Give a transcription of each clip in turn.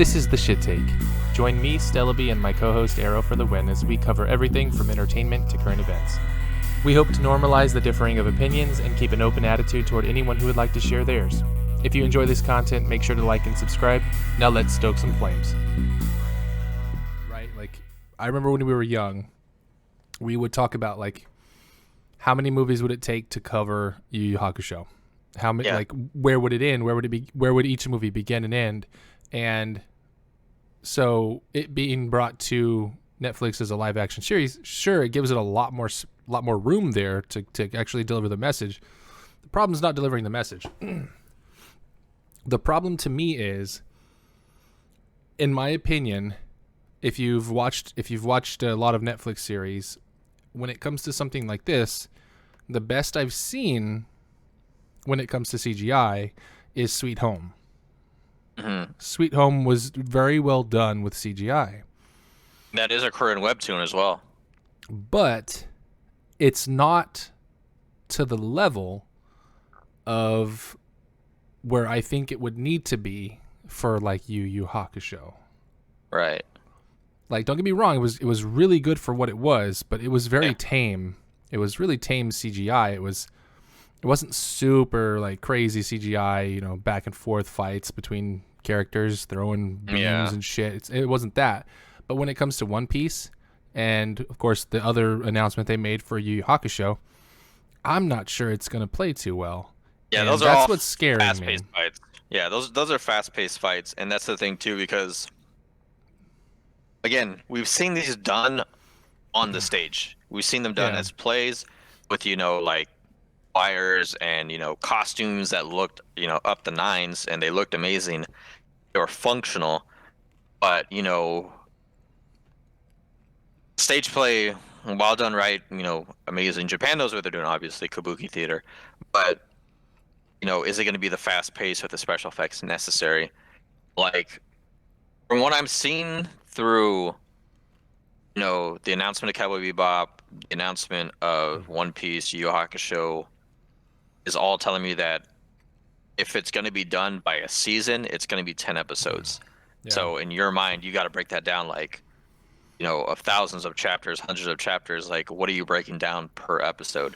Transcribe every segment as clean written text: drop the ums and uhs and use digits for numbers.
This is The Shit Take. Join me, Stellaby, and my co-host Arrow for the win as we cover everything from entertainment to current events. We hope to normalize the differing of opinions and keep an open attitude toward anyone who would like to share theirs. If you enjoy this content, make sure to like and subscribe. Now let's stoke some flames. Right, like, I remember when we were young, we would talk about, like, how many movies would it take to cover YuYu Hakusho? How many, like, where would it end? Where would each movie begin and end? And so it being brought to Netflix as a live action series, sure, it gives it a lot more room there to actually deliver the message. The problem is not delivering the message. The problem to me is, in my opinion, if you've watched a lot of Netflix series, when it comes to something like this, the best I've seen when it comes to CGI is Sweet Home. Mm-hmm. Sweet Home was very well done with CGI. That is a Korean webtoon as well. But it's not to the level of where I think it would need to be for, like, YuYu Hakusho. Right. Like, don't get me wrong, it was really good for what it was, but it was very tame. It was really tame CGI. It wasn't super, like, crazy CGI, back and forth fights between characters throwing beams and shit. It wasn't that. But when it comes to One Piece, and of course the other announcement they made for Yu Yu Hakusho, I'm not sure it's going to play too well. Yeah, and those are all what's scaring fast-paced me. fights. Yeah, those are fast-paced fights, and that's the thing too, because again, we've seen these done on the stage. We've seen them done as plays with like wires and costumes that looked up the nines, and they looked amazing. They were functional, but stage play, while done right, amazing. Japan knows what they're doing, obviously, kabuki theater, but is it going to be the fast pace with the special effects necessary? Like, from what I'm seeing through the announcement of Cowboy Bebop, the announcement of One Piece, Yu Yu Hakusho, is all telling me that if it's going to be done by a season, it's going to be 10 episodes. Yeah. So in your mind, you got to break that down, like, of thousands of chapters, hundreds of chapters. Like, what are you breaking down per episode?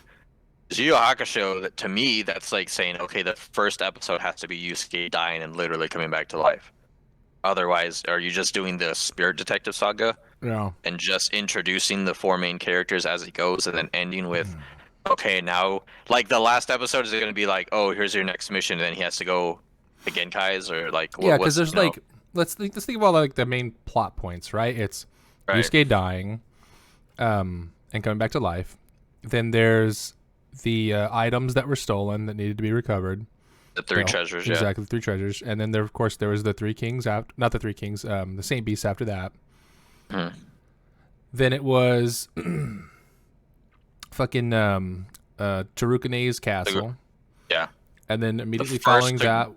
Yu Yu Hakusho, that to me, that's like saying, okay, the first episode has to be Yusuke dying and literally coming back to life. Otherwise, are you just doing the Spirit Detective saga? Yeah. And just introducing the four main characters as it goes, and then ending with, okay, now, like, the last episode is going to be like, oh, here's your next mission, and then he has to go to Genkai's, or like, because there's like, let's think about, like, the main plot points, right? It's Yusuke dying, and coming back to life. Then there's the items that were stolen that needed to be recovered. The three treasures, exactly, the three treasures. And then of course there was the three kings not the three kings, the Saint Beasts after that. Then it was fucking Tarukane's castle. Yeah. And then immediately following that,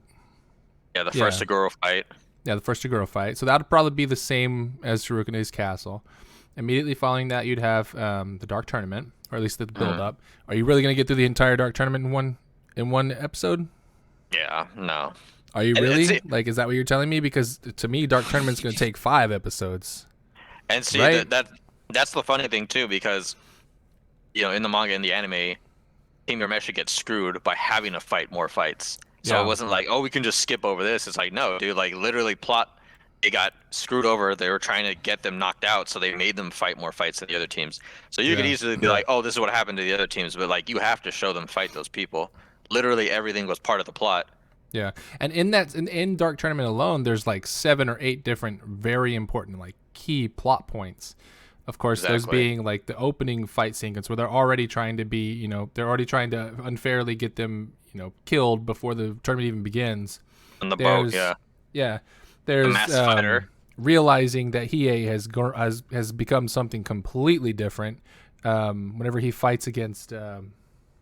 the first Tagoro fight. Yeah, the first Tagoro fight. So that would probably be the same as Tarukane's castle. Immediately following that, you'd have the Dark Tournament, or at least the build-up. Are you really going to get through the entire Dark Tournament in one episode? Yeah, no. Are you really? Like, is that what you're telling me? Because to me, Dark Tournament's going to take 5 episodes. And see, right? that's the funny thing, too, because, in the manga and the anime, Team Yomeshi gets screwed by having to fight more fights. So it wasn't like, oh, we can just skip over this. It's like, no, dude, like, literally plot, they got screwed over. They were trying to get them knocked out, so they made them fight more fights than the other teams. So you could easily be like, oh, this is what happened to the other teams, but, like, you have to show them fight those people. Literally everything was part of the plot. Yeah, and in Dark Tournament alone, there's like 7 or 8 different very important, like, key plot points. Of course, those being like the opening fight sequence where they're already trying to be, they're already trying to unfairly get them, killed before the tournament even begins. On the boat, yeah. There's the mass fighter. Realizing that Hiei has become something completely different. Whenever he fights against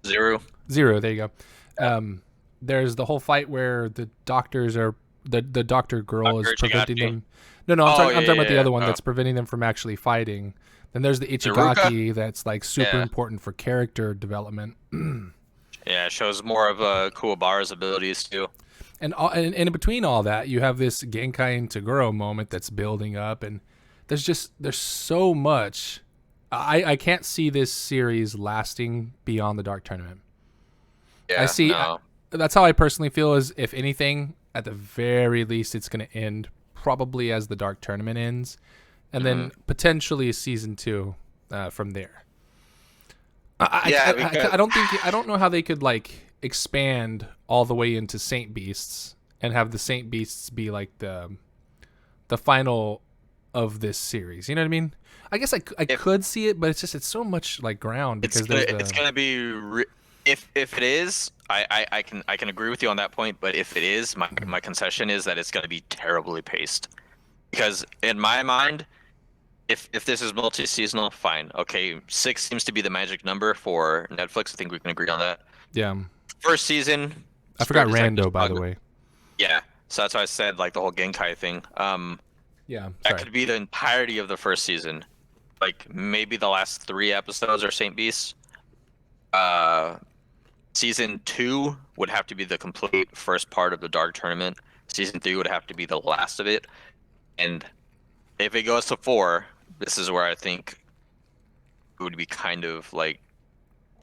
Zero, there you go. There's the whole fight where the doctors are the doctor girl is preventing them. No, I'm talking about the other one that's preventing them from actually fighting. Then there's the Ichigaki that's like super important for character development. Yeah, it shows more of Kuwabara's abilities too. And in between all that, you have this Genkai and Toguro moment that's building up, and there's so much. I can't see this series lasting beyond the Dark Tournament. Yeah, no. That's how I personally feel. Is if anything, at the very least, it's going to end probably as the Dark Tournament ends, and then potentially season 2 from there. I don't know how they could like expand all the way into Saint Beasts and have the Saint Beasts be like the final of this series. You know what I mean? I guess I could see it, but it's so much like ground because it's gonna be if it is, I can agree with you on that point. But if it is, my concession is that it's gonna be terribly paced, because in my mind, if this is multi-seasonal, fine, okay, 6 seems to be the magic number for Netflix. I think we can agree on that. Yeah. First season. I forgot Rando, by the way. Yeah, so that's why I said like the whole Genkai thing. Yeah, that could be the entirety of the first season. Like maybe the last 3 episodes are Saint Beasts. Season 2 would have to be the complete first part of the Dark Tournament. Season 3 would have to be the last of it. And if it goes to 4, this is where I think it would be kind of like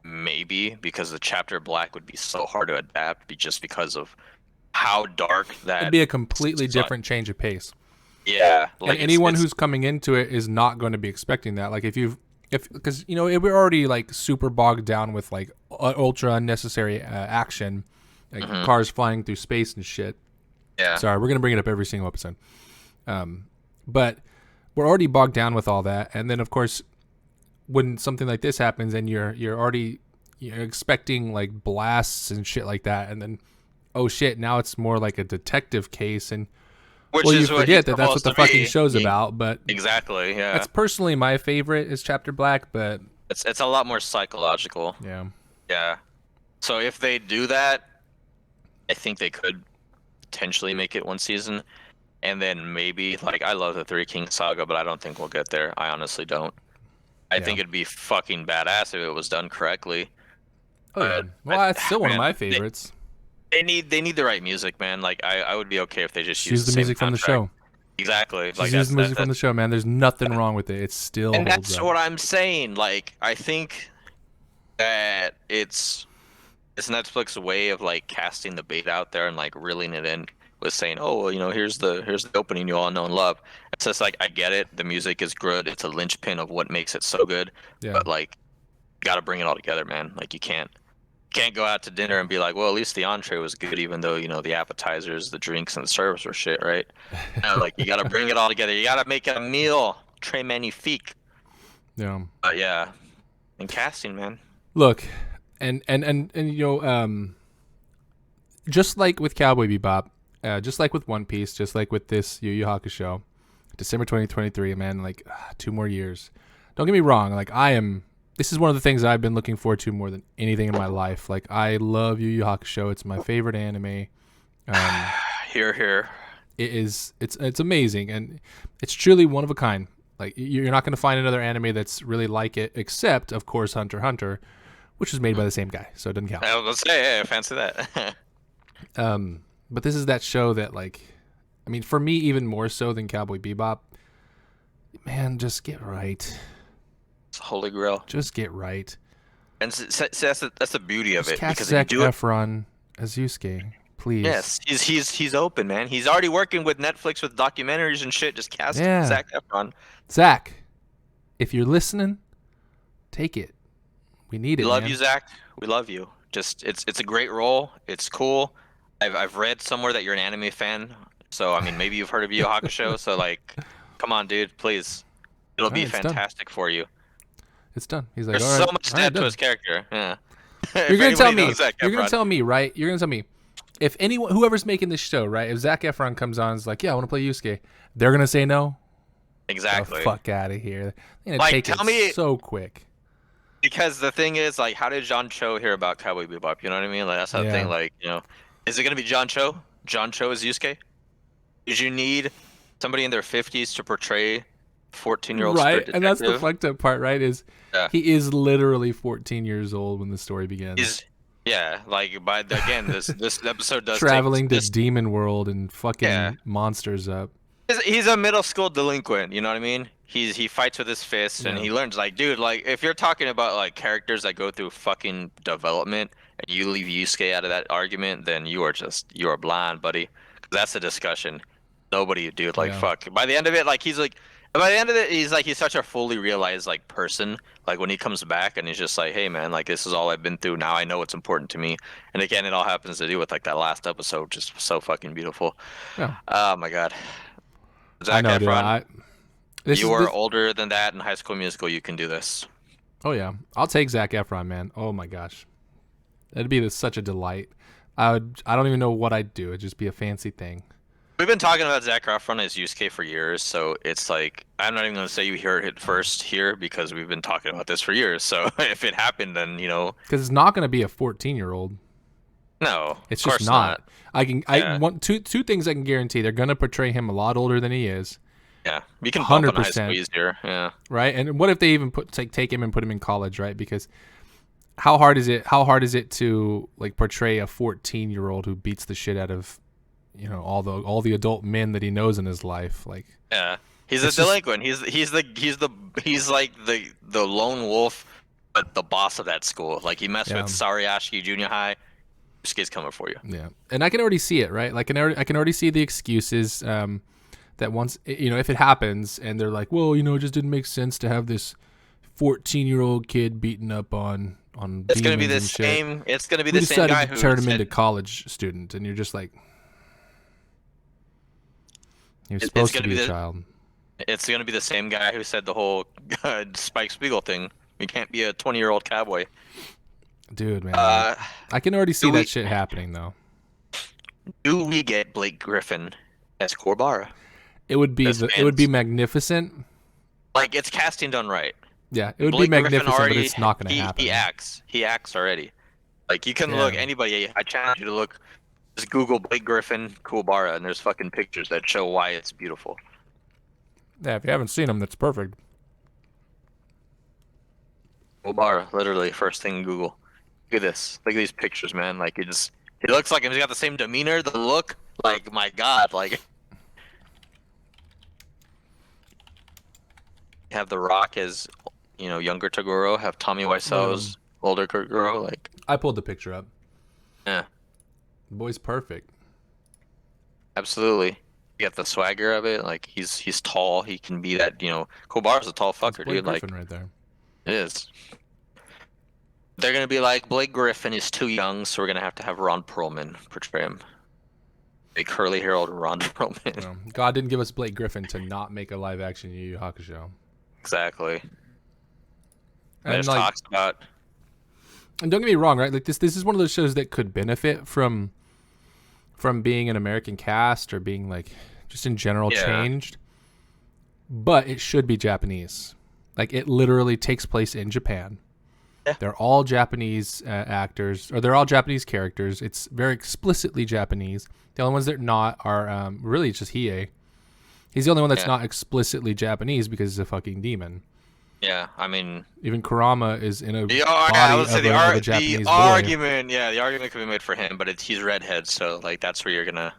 maybe, because the chapter Black would be so hard to adapt just because of how dark that. It'd be a completely different change of pace. Yeah, like and anyone who's coming into it is not going to be expecting that. Like because you know we're already like super bogged down with like ultra unnecessary action, like cars flying through space and shit. Yeah. Sorry, we're gonna bring it up every single episode. But we're already bogged down with all that, and then of course, when something like this happens, and you're already expecting like blasts and shit like that, and then oh shit, now it's more like a detective case and. Which well, is you forget that's what the fucking show's about, but exactly, yeah. That's personally my favorite is Chapter Black, but it's a lot more psychological. Yeah. Yeah. So if they do that, I think they could potentially make it 1 season, and then maybe like I love the Three Kings saga, but I don't think we'll get there. I honestly don't. I think it'd be fucking badass if it was done correctly. Oh yeah. Well, it's still one of my favorites. They need the right music, man. Like I would be okay if they just use the music from the show. Exactly. Just use the music from the show, man. There's nothing wrong with it. It's still. And that's what I'm saying. Like I think that it's Netflix's way of like casting the bait out there and like reeling it in with saying, oh, well, here's the opening you all know and love. It's just like I get it. The music is good. It's a linchpin of what makes it so good. Yeah. But like, got to bring it all together, man. Like you can't go out to dinner and be like, well, at least the entree was good, even though the appetizers, the drinks, and the service were shit, right? Like you got to bring it all together. You got to make it a meal, très magnifique. Yeah. But yeah, and casting, man. Look, and just like with Cowboy Bebop, just like with One Piece, just like with this YuYu Hakusho, December 2023, man, like 2 more years. Don't get me wrong, like this is one of the things I've been looking forward to more than anything in my life. Like I love Yu Yu Hakusho. It's my favorite anime. Here. It's amazing, and it's truly one of a kind. Like you're not going to find another anime that's really like it, except of course Hunter x Hunter, which is made by the same guy, so it doesn't count. I was gonna say, yeah, fancy that. But this is that show that like, I mean, for me even more so than Cowboy Bebop. Man, just get right. Holy grail. Just get right. And that's the beauty of it. Cast because Zac Efron as Yusuke, please. Yes, he's open, man. He's already working with Netflix with documentaries and shit. Just cast Zac Efron. Zach, if you're listening, take it. We need it. We love you, Zach. We love you. Just it's a great role. It's cool. I've read somewhere that you're an anime fan, so I mean maybe you've heard of Yu Yu Hakusho. So like, come on, dude, please. It'll be fantastic for you. It's done. He's like, there's so much depth to his character. Yeah. You're gonna tell me. You're gonna tell me, right? You're gonna tell me. If whoever's making this show, right? If Zac Efron comes on, and is like, yeah, I want to play Yusuke, they're gonna say no. Exactly. The fuck out of here. They're gonna take it so quick. Because the thing is, like, how did John Cho hear about Cowboy Bebop? You know what I mean? Like, that's the thing. Like, is it gonna be John Cho? John Cho is Yusuke? Did you need somebody in their 50s to portray 14-year-old right? And that's the fucked up part, right? Is he is literally 14 years old when the story begins. Yeah, like but again, this episode does take Traveling to this. demon world and Yeah, fucking monsters up. he's a middle school delinquent. You know what I mean? He fights with his fists and Yeah. he learns. Like, dude, like if you're talking about like characters that go through fucking development and you leave Yusuke out of that argument, then you are blind, buddy. 'Cause that's a discussion. Nobody, dude, like Yeah. fuck. By the end of it, by the end of it, he's such a fully realized like person. Like when he comes back and he's just like, hey man, like this is all I've been through. Now I know what's important to me. And again, it all happens to do with like that last episode, just so fucking beautiful. Yeah. Oh my God. I Zac know, dude. Efron, This you is were this. older than that in High School Musical. You can do this. Oh yeah, I'll take Zac Efron, man. Oh my gosh, that'd be such a delight. I don't even know what I'd do. It'd just be a fancy thing. We've been talking about Zac Efron as Yusuke for years, so it's like I'm not even gonna say you heard it first here because we've been talking about this for years. So if it happened, then Because it's not going to be a 14-year-old. no, It's of just course not. not. I Yeah, want two things I can guarantee. They're going to portray him a lot older than he is. yeah. You can bump on high school 100%. easier. Yeah, Right? And what if they even take him and put him in college, right? Because how hard is it? How hard is it to like portray a 14-year-old who beats the shit out of all the adult men that he knows in his life? Like yeah. He's a it's just delinquent. He's like the lone wolf, but the boss of that school. Like he messed yeah. with Sariashi Junior High. This kid's coming for you. Yeah, and I can already see it, right? Like, I can already see the excuses that once if it happens, and they're like, well, it just didn't make sense to have this 14-year-old kid beaten up on It's gonna be demons the and shit. same. It's gonna be We the same decided guy to who turn him said into college student, and you're just like, you're it's supposed to gonna be be a the child, it's gonna be the same guy who said the whole Spike Spiegel thing. You can't be a 20-year-old cowboy. dude, man. Like, Uh, I can already see do that we shit happening though. do we get Blake Griffin as Corbara? It would be magnificent. Like it's casting done right. Yeah, it would be Blake Griffin magnificent, but already it's not going to he happen. acts already. Like you can look Yeah. anybody. I challenge you to look. Just Google Blake Griffin Coolbara, and there's fucking pictures that show why it's beautiful. Yeah, if you haven't seen him, that's perfect. Coolbara, literally first thing in Google. Look at this. Look at these pictures, man. Like he looks like him. He's got the same demeanor, the look. Like my God, like have The Rock as younger Toguro, have Tommy Wiseau as older Toguro. Like I pulled the picture up. yeah, The boy's perfect. absolutely. You get the swagger of it. Like he's tall. He can be that. Coolbara's a tall That's fucker, Blake dude. Like Griffin right there. it is. They're gonna be like Blake Griffin is too young, so we're gonna have to have Ron Perlman portray him. A curly-haired Ron Perlman. Well, God didn't give us Blake Griffin to not make a live action Yu Yu Hakusho. Exactly. And There's like, talks about and don't get me wrong, right? Like this is one of those shows that could benefit from being an American cast or being like just in general yeah, changed. But it should be Japanese. Like it literally takes place in Japan. Yeah. They're all Japanese actors, or they're all Japanese characters. It's very explicitly Japanese. The only ones that are not are really just Hiei. He's the only one that's yeah, not explicitly Japanese because he's a fucking demon. yeah. I mean, Even Kurama is in a I body would say of a Japanese the boy. argument, yeah, the argument could be made for him, but he's redhead, so like that's where you're gonna.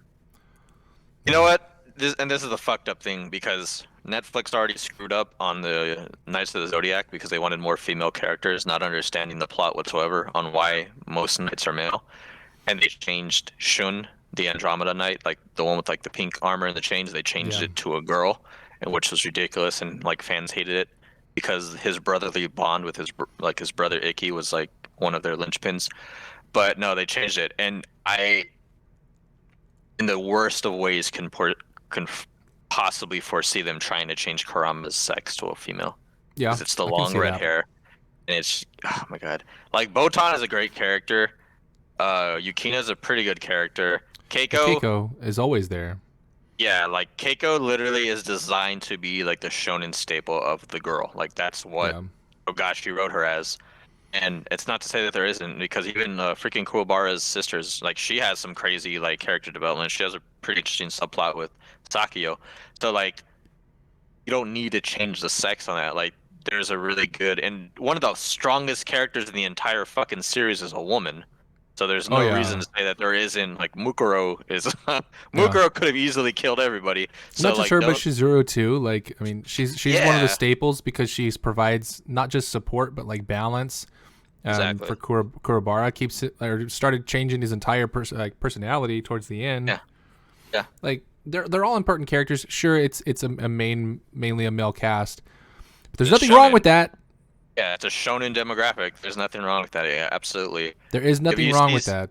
You know what? This is the fucked up thing because Netflix already screwed up on the Knights of the Zodiac because they wanted more female characters, not understanding the plot whatsoever on why most knights are male, and they changed Shun, the Andromeda Knight, like the one with like the pink armor and the chains. They changed Yeah. it to a girl, and which was ridiculous, and like fans hated it because his brotherly bond with his brother Icky was like one of their linchpins. But no, they changed it, and I, in the worst of ways, can possibly foresee them trying to change Kurama's sex to a female Yeah, because it's the I can long see red that. hair, and it's oh my God, like Botan is a great character. Yukina's a pretty good character. Keiko, Keiko is always there. yeah, like Keiko literally is designed to be like the shonen staple of the girl. Like that's what Yeah. Ogashi wrote her as. And it's not to say that there isn't, because even freaking Kuwabara's sisters, like she has some crazy like character development. She has a pretty interesting subplot with Sakio. So like you don't need to change the sex on that. Like there's a really good and one of the strongest characters in the entire fucking series is a woman. So there's Oh no yeah, reason to say that there isn't. Like Mukuro is yeah. Mukuro could have easily killed everybody. Not So just like her, but don't. Shizuru too. Like, I mean, she's one of the Yeah, staples because she provides not just support but like balance. For exactly. Kurobara keeps it or started changing his entire personality towards the end. Yeah, yeah. Like they're all important characters. Sure, it's a mainly a male cast, but there's It's nothing wrong shonen. with that. Yeah, it's a shonen demographic. There's nothing wrong with that. Yeah, absolutely. There is If nothing you wrong see, with that.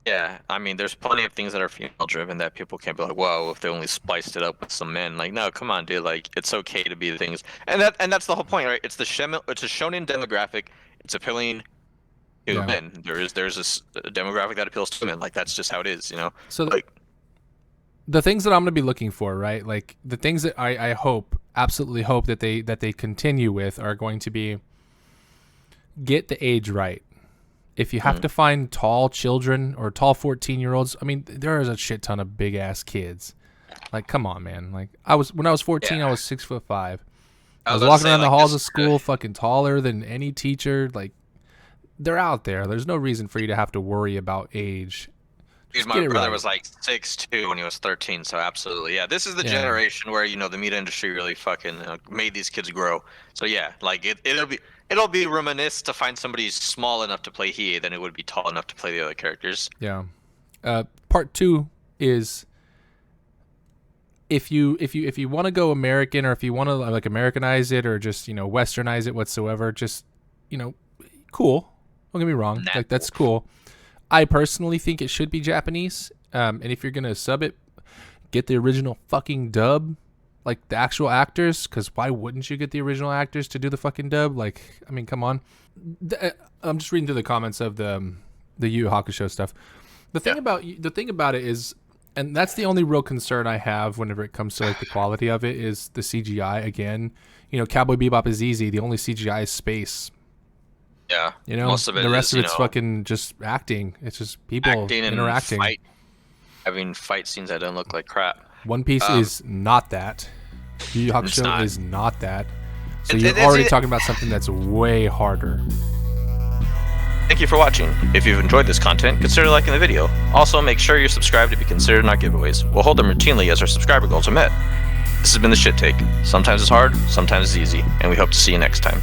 yeah, I mean, there's plenty of things that are female driven that people can't be like, whoa, if they only spliced it up with some men. Like, no, come on, dude. Like, it's okay to be the things, and that's the whole point, right? It's a shonen demographic. It's appealing to Yeah. men. There's this demographic that appeals to men. Like, that's just how it is, you know. So Like, the things that I'm gonna be looking for, right? Like the things that I hope, absolutely hope that they continue with are going to be get the age right. If you have mm, to find tall children or tall 14-year-olds, I mean, there is a shit ton of big ass kids. Like, come on, man. Like, when I was 14, I yeah, was 6'5". I I was was about to walking say around the like halls this. of school, fucking taller than any teacher. Like, they're out there. There's no reason for you to have to worry about age. Dude, Just my get it brother right. was like 6'2" when he was 13, so absolutely. Yeah, this is the Yeah, generation where, the meat industry really fucking made these kids grow. So yeah, like it'll be reminiscent to find somebody small enough to play Hiei than it would be tall enough to play the other characters. yeah. Part two is if you want to go American or if you want to like Americanize it or just Westernize it whatsoever, just you know, cool. Don't get me wrong, Nat like that's cool. I personally think it should be Japanese. And if you're gonna sub it, get the original fucking dub, like the actual actors. Because why wouldn't you get the original actors to do the fucking dub? Like, I mean, come on. I'm just reading through the comments of the Yu Yu Hakusho stuff. Yeah. The thing about it is, and that's the only real concern I have whenever it comes to like the quality of it is the CGI. Again, Cowboy Bebop is easy. The only CGI is space. Yeah. Most of it The rest is, of it's fucking just acting. It's just people acting and interacting. having fight scenes that don't look like crap. One Piece Um, is not that. Yu Yu it's Hakusho not. is not that. So It, you're it, it's, already it, talking about something that's way harder. Thank you for watching. If you've enjoyed this content, consider liking the video. Also, make sure you're subscribed to be considered in our giveaways. We'll hold them routinely as our subscriber goals are met. This has been The Shit Take. Sometimes it's hard, sometimes it's easy, and we hope to see you next time.